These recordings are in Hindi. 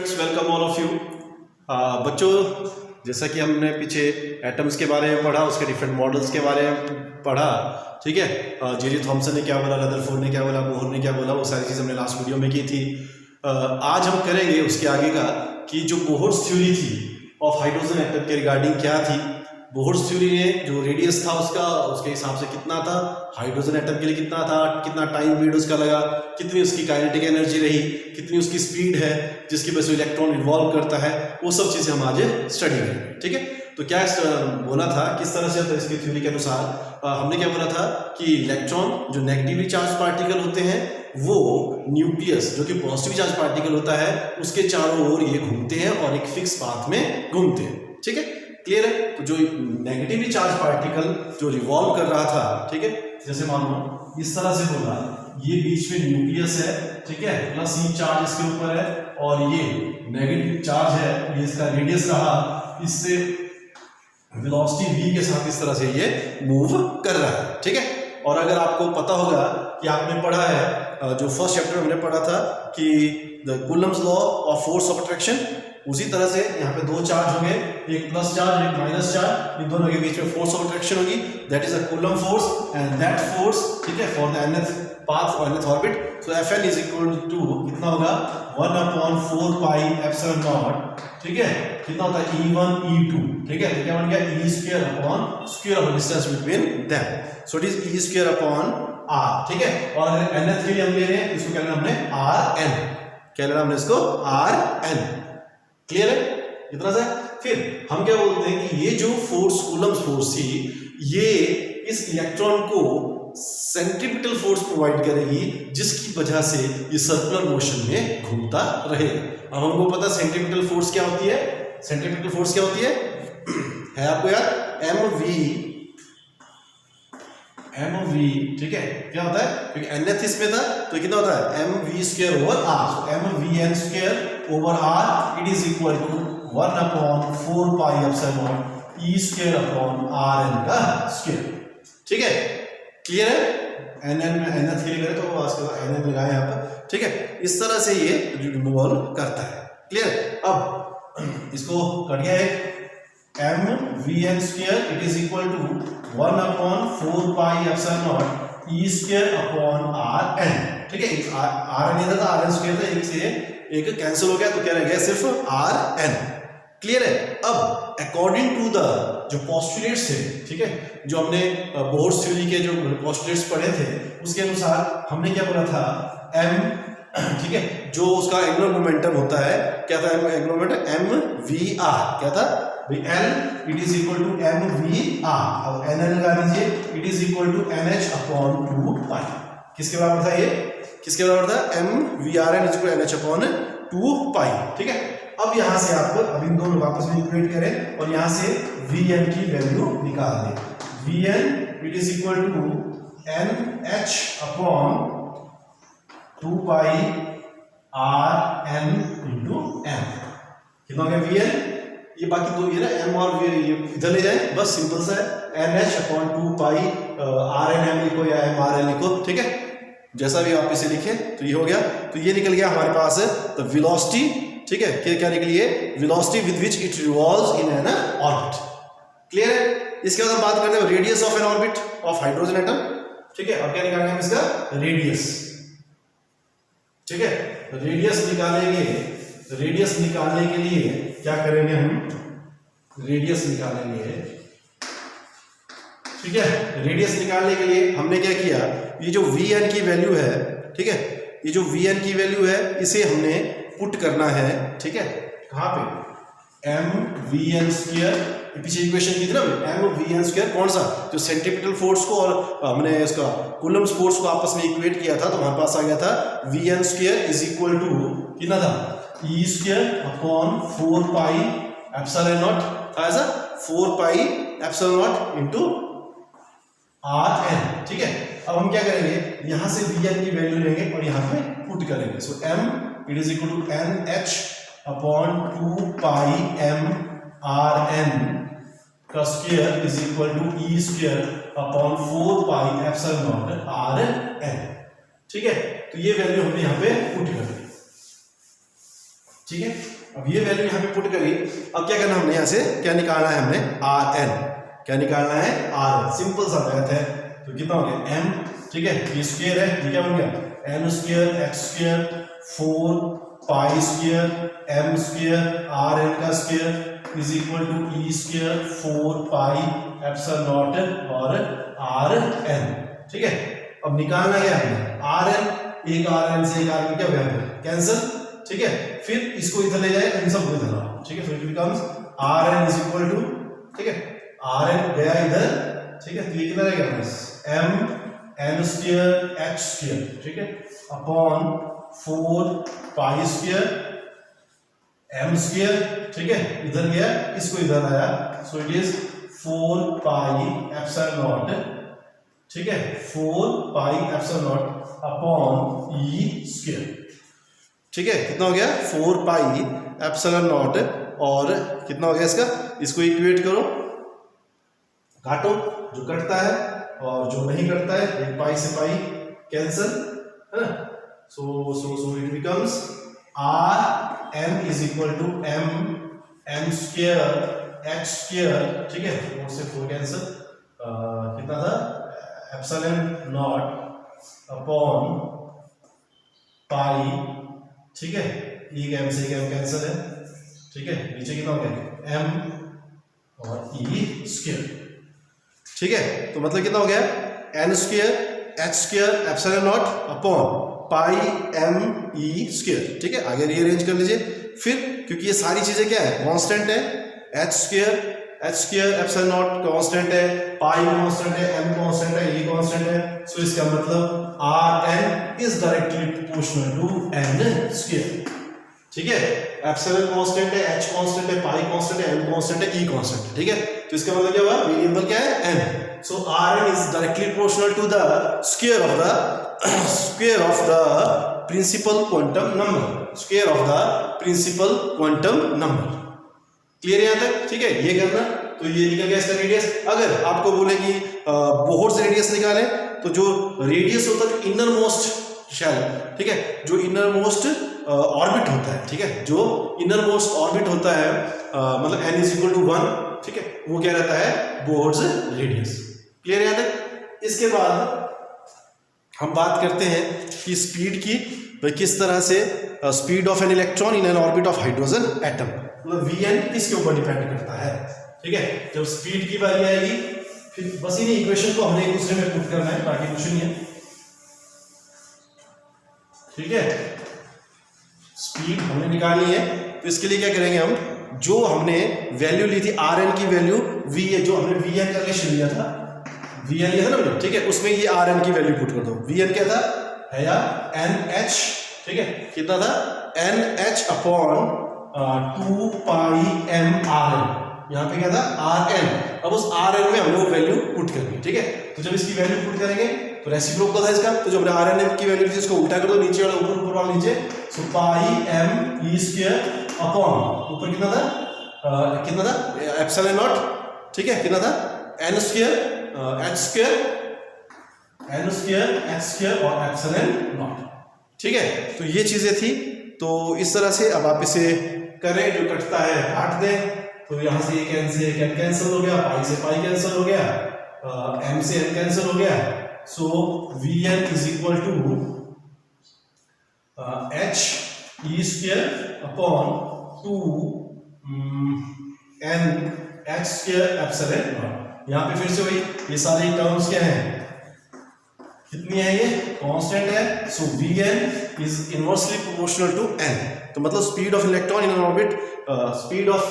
Students, welcome all of you. बच्चों, जैसा कि हमने पीछे एटम्स के बारे में पढ़ा, उसके डिफरेंट मॉडल्स के बारे में पढ़ा, ठीक है। जे थॉमसन ने क्या बोला, रदरफोर्ड ने क्या बोला, बोहर ने क्या बोला, वो सारी चीज़ हमने लास्ट वीडियो में की थी। आज हम करेंगे उसके आगे का कि जो बोहर्स थ्योरी थी ऑफ हाइड्रोजन एटम के रिगार्डिंग क्या थी। बोहर्स थ्योरी ने जो रेडियस था उसके हिसाब से कितना था, हाइड्रोजन एटम के लिए कितना था, कितना टाइम पीरियड उसका लगा, कितनी उसकी काइनेटिक एनर्जी रही, कितनी उसकी स्पीड है जिसकी वजह से इलेक्ट्रॉन इन्वॉल्व करता है, वो सब चीज़ें हम आज स्टडी करेंगे, ठीक है। तो क्या बोला था, किस तरह से इसकी थ्योरी के अनुसार हमने क्या बोला था कि इलेक्ट्रॉन जो नेगेटिवली चार्ज पार्टिकल होते हैं वो न्यूक्लियस जो कि पॉजिटिव चार्ज पार्टिकल होता है उसके चारों ओर ये घूमते हैं और एक फिक्स पाथ में घूमते हैं, ठीक है। क्लियर है। तो जो नेगेटिवली चार्ज पार्टिकल जो रिवॉल्व कर रहा था, ठीक है, जैसे मान लो इस तरह से बोला, ये बीच में न्यूक्लियस है, ठीक है, प्लस ई चार्ज इसके ऊपर है और ये नेगेटिव चार्ज है, ये इसका रेडियस रहा, इससे वेलोसिटी v के साथ इस तरह से ये मूव कर रहा है, ठीक है। और अगर आपको पता होगा कि आपने पढ़ा है जो फर्स्ट चैप्टर में हमने पढ़ा था कि the Coulomb's law of force of attraction, उसी तरह से यहाँ पे दो चार्ज होंगे, एक प्लस चार्ज एक माइनस चार्ज, इन दोनों के बीच में फोर्स ऑफ अट्रैक्शन होगी, that is a Coulomb force and that force, ठीक है, फॉर द nth पाथ और nth orbit. So Fn is equal to कितना होगा 1/4 पाई एप्सिलॉन नॉट, ठीक है, कितना होता है E1 E2, ठीक है। तो क्या बन गया E square upon square of distance between them, so it is E square upon r, ठीक है। और अगर nth के लिए हम ले रहे हैं इसको क्या लेना हमने Rn, क्या लेना हमने इसको Rn, क्लियर है इतना सा। फिर हम क्या बोलते हैं कि ये जो फोर्स कूलम्स फोर्स थी ये इस इलेक्ट्रॉन को सेंट्रीपिटल फोर्स प्रोवाइड करेगी जिसकी वजह से ये सर्कुलर मोशन में घूमता रहे। अब हमको पता सेंट्रीपिटल फोर्स क्या होती है, सेंट्रीपिटल फोर्स क्या होती है आपको यार mv, ठीक है। क्या होता है, क्योंकि nth इसमें था तो कितना होता है mv square over r, so mvn square over r it is equal to 1/4 pi epsilon not e square upon rn का स्क्वायर, ठीक है। क्लियर है। nn में nth के लिए करें तो उसके बाद nn लगाए यहाँ पर, ठीक है। इस तरह से ये रिवॉल्व करता है, क्लियर। अब इसको कट गया है mvn square it is equal to 1/4 pi epsilon not e square upon rn, ठीक है। rn इधर था, rn स्क्वायर था, एक से एक कैंसिल हो गया तो क्या रह गया सिर्फ rn, क्लियर है। अब अकॉर्डिंग टू द जो पोस्टुलेट्स थे, ठीक है, जो हमने बोहर्स थ्योरी के जो पोस्टुलेट्स पढ़े थे उसके अनुसार हमने क्या बोला था m, ठीक है, जो उसका एंगुलर मोमेंटम होता है क्या था, एंगुलर मोमेंटम mvr, क्या था भाई L it is equal to mvr, अब nl लगा दीजिए, it is equal to nh upon 2 pi, किसके बराबर था ये, किसके बराबर था mvrn is equal to nh upon 2 pi, ठीक है। अब यहां से आप अब इन दोनों आपस में इक्वेट करें और यहां से vn की वैल्यू निकाल दें, vn it is equal to nh upon 2 pi rn into m, कितना हो गया vn, ये बाकी दो ये ना m और v ये इधर ले जाए, बस सिंपल सा है nh upon 2 pi rn m लिखो या mrn लिखो, ठीक है, जैसा भी आप इसे लिखे तो ये हो गया। तो ये निकल गया हमारे पास द वेलोसिटी, ठीक है, क्या निकली है velocity with which it revolves in n orbit, clear है। इसके बाद हम बात करते हैं radius of N orbit of hydrogen atom, ठीक है। अब क्या निकालेंगे हम इसका रेडियस, ठीक है। रेडियस निकालेंगे, रेडियस निकालने के लिए क्या करेंगे हम, रेडियस निकालेंगे, ठीक है। रेडियस निकालने के लिए हमने क्या किया, ये जो vn की वैल्यू है, ठीक है, ये जो vn की वैल्यू है इसे हमने पुट करना है, ठीक है, कहां पे mvn स्क्वायर, पीछे इक्वेशन की थी ना mvn स्क्वायर, कौन सा, जो सेंट्रीपिटल फोर्स को और हमने इसका कूलम्स फोर्स को आपस में इक्वेट किया था तो हमारे पास आ गया था vn square is equal to कितना था e square upon 4 pi epsilon not, था ऐसा 4 pi epsilon not into rn, ठीक है। अब हम क्या करेंगे, यहां से vn की वैल्यू लेंगे और यहां पे पुट करेंगे, so m it is equal to nh upon 2 pi m rn का square is equal to e square upon 4 pi epsilon not rn, ठीक है। तो ये वैल्यू हमने यहां पे पुट कर दी, ठीक है, अब ये वैल्यू यहाँ पे पुट करी। अब क्या करना हमने, यहाँ से क्या निकालना है हमने, आर एन। क्या निकालना है, आर एन। सिंपल सा मैथ है। तो कितना हो गया, एम, ठीक है, ये स्क्वायर है, ये क्या बन गया, N square x square 4 pi square M square R N का square is equal to E square 4 pi epsilon naught और आर एन। ठीक है, अब निकालना क्या है, आर एन, एक आर एन से एक आर एन क्या हो कैंसिल। ठीक है, फिर इसको इधर ले जाए, इन सबको इधर लाओ। ठीक है, so it becomes r n is equal to, ठीक है, आर एन गया इधर, ठीक है, तो ये कितना रहेगा, m n square x square, ठीक है, upon 4 pi square M square, ठीक है, इधर गया, इसको इधर आया, so it is 4 pi epsilon naught, ठीक है, 4 pi epsilon naught upon e square. ठीक है, कितना हो गया, 4 पाई एप्सिलॉन नॉट, और कितना हो गया इसका, इसको इक्वेट करो, काटो, जो कटता है और जो नहीं कटता है, एक पाई से पाई कैंसिल, है ना। So it becomes r m is equal to m m square x square, ठीक है, 4 से 4 कैंसिल, कितना था, एप्सिलॉन नॉट अपॉन पाई, ठीक है, एक एम से एक एम कैंसिल है, ठीक है, नीचे कितना हो गया, एम और ई स्क्वायर। ठीक है, तो मतलब कितना हो गया, N square h square epsilon naught upon pi m e square. ठीक है, आगे रीअरेंज कर लीजिए। फिर क्योंकि ये सारी चीजें क्या है, कांस्टेंट है, h square epsilon naught constant है, पाई कांस्टेंट है, एम कांस्टेंट है, ई कांस्टेंट है, सो इसका मतलब r n is directly proportional to n square. ठीक है, एप्सिलॉन कांस्टेंट है, एच कांस्टेंट है, पाई कांस्टेंट है, एम कांस्टेंट है, ई कांस्टेंट है। ठीक है, तो इसका मतलब क्या हुआ, वेरिएबल क्या है, n. So r n is directly proportional to the square of the principal quantum number, square of the principal quantum number. Clear है यहाँ तक। ठीक है, ये करना, तो ये निकल गया इसका रेडियस। अगर आपको बोले कि बोहर से रेडियस निकालें, तो जो रेडियस होता है इनर मोस्ट शेल, ठीक है, जो इनर मोस्ट ऑर्बिट होता है, ठीक है, जो इनर मोस्ट ऑर्बिट होता है, मतलब n इज इक्वल टू 1, ठीक है, वो क्या रहता है, बोहर्स रेडियस। क्लियर है यहाँ तक। इसके बाद हम बात करते हैं कि स्पीड की, किस तरह से speed of an electron in n orbit of hydrogen atom, मतलब Vn किसके ऊपर डिपेंड करता है। ठीक है, जब स्पीड की बारी आएगी, फिर बस इन्हीं इक्वेशन को हमने एक दूसरे में पुट करना है, बाकी कुछ नहीं है। ठीक है, स्पीड हमने निकालनी है, तो इसके लिए क्या करेंगे हम, जो हमने वैल्यू ली थी आर एन की वैल्यू, वी जो हमने वी एन का रिलेशन लिया था, वी एन लिया था ना, ठीक है, उसमें ये आर एन की वैल्यू पुट कर दो। वी एन क्या था, है या एन एच, ठीक है, कितना था, एन एच अपॉन 2 पाई एम आर एन, यहाँ पे क्या था, आर एन। अब उस आर एन में हमने वो वैल्यू पुट करनी। ठीक है, तो जब इसकी वैल्यू पुट करेंगे तो रेसिप्रोकल था इसका, तो जो हमने आर एन की वैल्यू थी इसको उल्टा कर दो, नीचे वाला ऊपर, ऊपर वाला नीचे, so pi m e square upon ऊपर कितना था, एप्सिलॉन नॉट, ठीक है, कितना था, n square h square x square और एप्सिलॉन नॉट। ठीक है, तो ये चीजें थी। तो इस तरह से अब आप इसे करें, जो कटता है काट दें, तो यहां से एक एन से एक एन कैंसिल हो गया, पाई से पाई कैंसिल हो गया, एम से एन कैंसिल हो गया, so v n is equal to h e square upon 2 n x square epsilon naught. यहाँ पे फिर से वही, ये सारे टर्म्स क्या हैं, कितनी है, ये कांस्टेंट है, so v n is inversely proportional to n. तो मतलब speed of electron in n orbit, speed of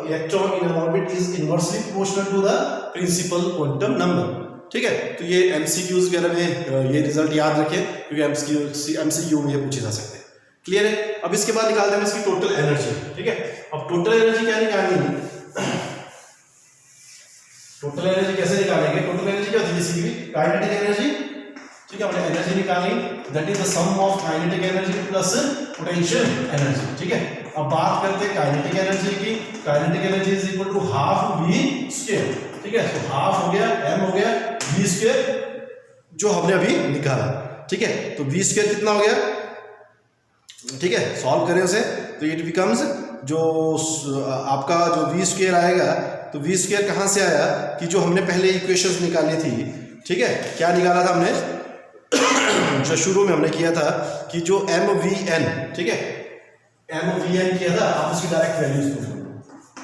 electron in n orbit is inversely proportional to the principal quantum number. ठीक है, तो ये एमसीक्यूज वगैरह में ये रिजल्ट याद रखें, क्योंकि एमसीक्यू में ये पूछे जा सकते हैं। क्लियर है। अब इसके बाद निकालते हैं इसकी टोटल एनर्जी। ठीक है, अब टोटल एनर्जी क्या निकालनी, टोटल एनर्जी कैसे निकालेंगे, टोटल एनर्जी क्या होती है, जैसे कि काइनेटिक एनर्जी। ठीक है, हमने एनर्जी निकाली, that is the sum of kinetic energy plus potential energy. ठीक है, अब बात करते हैं काइनेटिक एनर्जी की। Kinetic energy is equal to half v square. ठीक है, तो हाफ हो गया, एम हो गया, वी स्क्वायर जो हमने अभी निकाला। ठीक है, तो वी स्क्वायर कितना हो गया, ठीक है, सॉल्व करें उसे तो इट बिकम्स जो आपका जो वी स्क्वायर आएगा, तो वी स्क्वायर कहाँ से आया कि जो हमने पहले इक्वेशंस निकाली थी, ठीक है, क्या निकाला था हमने जो शुरू में हमने किया था कि जो एम वी एन, ठीक है, एम वी एन किया था, आप उसकी डायरेक्ट वैल्यूज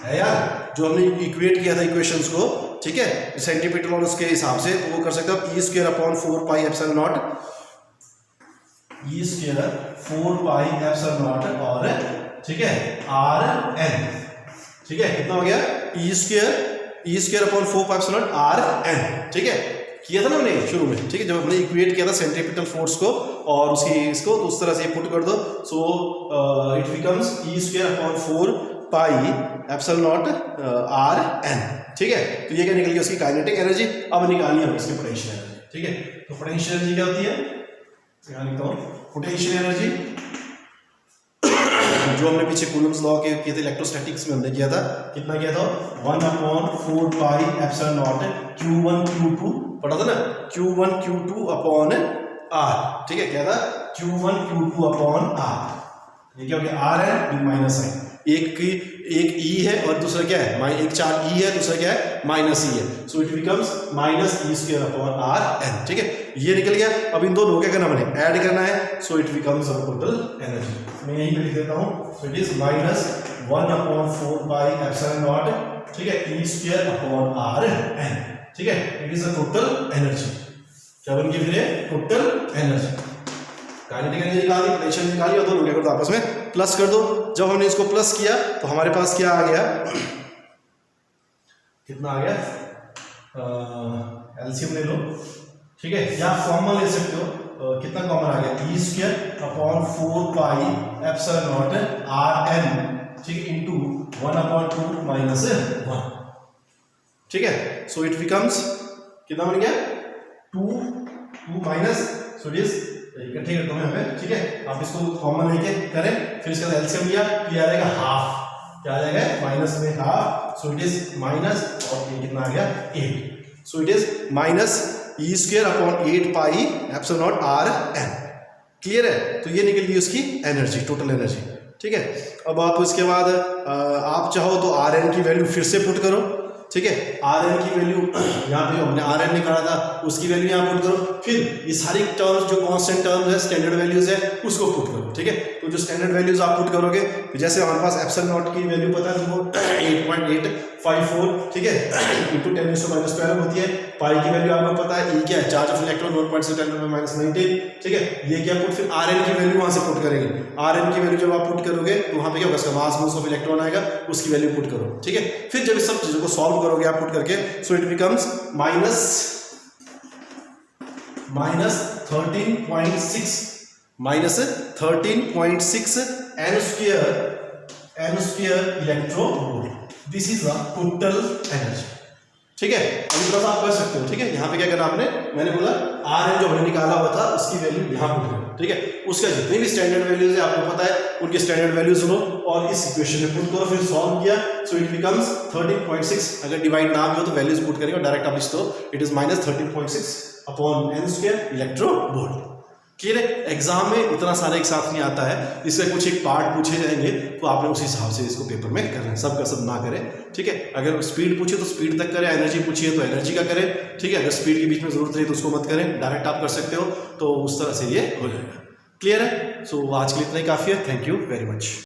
है यार, जो हमने इक्वेट किया था इक्वेशंस को, ठीक है, सेंटीमीटर और उसके हिसाब से, तो वो कर सकते हो E square upon 4 pi epsilon naught, E square 4 pi epsilon naught और, ठीक है, आर एन, ठीक है, कितना हो गया E square upon 4 pi epsilon naught are N, ठीक है, किया था ना हमने शुरू में, ठीक है, जब हमने इक्वेट किया था सेंट्रीपिटल फोर्स को और उसकी इसको, तो उस तरह से पुट कर दो, so it becomes e square upon 4 pi epsilon naught are N, ठीक है, तो ये क्या निकल गया उसकी काइनेटिक एनर्जी। अब निकालिए हम इसकी पोटेंशियल एनर्जी, ठीक है, तो पोटेंशियल एनर्जी क्या होती है, यहाँ लिखता हूँ, पोटेंशियल एनर्जी जो हमने पीछे कूलम्स लॉ के किए थे इलेक्ट्रोस्टैटिक्स में हमने किया था, कितना किया था 1/4 pi epsilon not Q1 Q2 पढ़ा था ना, Q1 Q2 अपॉन R, ठीक है, क्या था Q1 Q2 अपॉन R, ये क्या हो गया आर एन माइनस आई, एक ई है और दूसरा क्या है, एक चार ई है, दूसरा क्या है माइनस ई है, so it becomes minus e square upon r N, ठीक है, ये निकल गया। अब इन दोनों क्या करना मैंने ऐड करना है, so it becomes total energy, मैं यहीं पे लिख देता हूँ, सो it is minus 1/4 pi epsilon naught, ठीक है, ई स्क्वायर अपॉन आर एन, ठीक है, it is a total energy, क्या बन गई फिर टोटल एनर्जी, काइनेटिक एनर्जी निकाली, पोटेंशियल निकाली और दोनों क्या कर दो आपस में प्लस कर दो। जब हमने इसको प्लस किया तो हमारे पास क्या आ गया, कितना आ गया, एलसीएम ले लो, ठीक है, या कॉमन ले सकते हो, कितना कॉमन आ गया E square upon 4 pi epsilon naught are N, ठीक है, इनटू 1/2 माइनस 1, ठीक है, सो इट बिकम्स कितना बन गया 2 माइनस, सो इट इज इकट्ठे करता हूं यहाँ पे, ठीक है, आप इसको कॉमन लेके करें, फिर इसका एलसीएम लिया, क्या आ जाएगा हाफ, क्या आ जाएगा माइनस में half, so it is minus, और ये कितना आ गया 8, so it is minus e square upon 8 pi epsilon naught are n, clear है, तो ये निकल गई उसकी एनर्जी, टोटल एनर्जी, ठीक है। अब आप उसके बाद आप चाहो तो आर एन की वैल्यू फिर से पुट करो, ठीक है, आर एन की वैल्यू यहाँ पे हमने आर एन निकाला था, उसकी वैल्यू यहाँ पुट करो, फिर ये सारी टर्म्स जो कांस्टेंट टर्म्स है, स्टैंडर्ड वैल्यूज है, उसको पुट करो, ठीक है, तो जो स्टैंडर्ड वैल्यूज आप पुट करोगे, तो जैसे हमारे पास एप्सिलॉन नॉट की वैल्यू पता है तुमको 8.854, ठीक है, इंटू 10⁻⁻12 होती है, पाई की वैल्यू आपको पता है, ई क्या है चार्ज ऑफ इलेक्ट्रॉन 1.610⁻⁻19, ठीक है, ये क्या पुट, फिर आर एन की वैल्यू वहां से पुट करेंगे, आर एन की वैल्यू जब आप पुट करोगे तो वहां पे क्या होगा, उसका मास ऑफ इलेक्ट्रॉन आएगा, उसकी वैल्यू पुट करो, ठीक है, फिर जब इस सब चीजों को सॉल्व करोगे आप पुट करके, सो it becomes minus 13.6 n square electronvolt, this is the total energy, ठीक है। अभी थोड़ा सा आप कर सकते हो, ठीक है, यहाँ पे क्या करना आपने, मैंने बोला आर एन जो हमने निकाला हुआ था उसकी वैल्यू यहाँ पुट करो, ठीक है, उसका जितनी भी स्टैंडर्ड वैल्यूज है आपको पता है, उनके स्टैंडर्ड वैल्यूज लो और इस इक्वेशन में पुट करो, फिर सॉल्व किया, सो इट बिकम्स 13.6, अगर डिवाइड ना भी हो तो वैल्यूज पुट करेंगे और डायरेक्ट आप लिख दो, it is minus 13.6 upon n square electronvolt, clear है। एग्जाम में इतना सारा एक साथ नहीं आता है, इससे कुछ एक पार्ट पूछे जाएंगे तो आपने उस हिसाब से इसको पेपर में करना है, सब का सब ना करें, ठीक है, अगर स्पीड पूछे तो स्पीड तक करें, एनर्जी पूछिए तो एनर्जी का करें, ठीक है, अगर स्पीड के बीच में जरूरत रही तो उसको मत करें, डायरेक्ट आप कर सकते हो, तो उस तरह से ये हो जाएगा, क्लियर है। सो आज के लिए इतना ही काफी है, थैंक यू वेरी मच।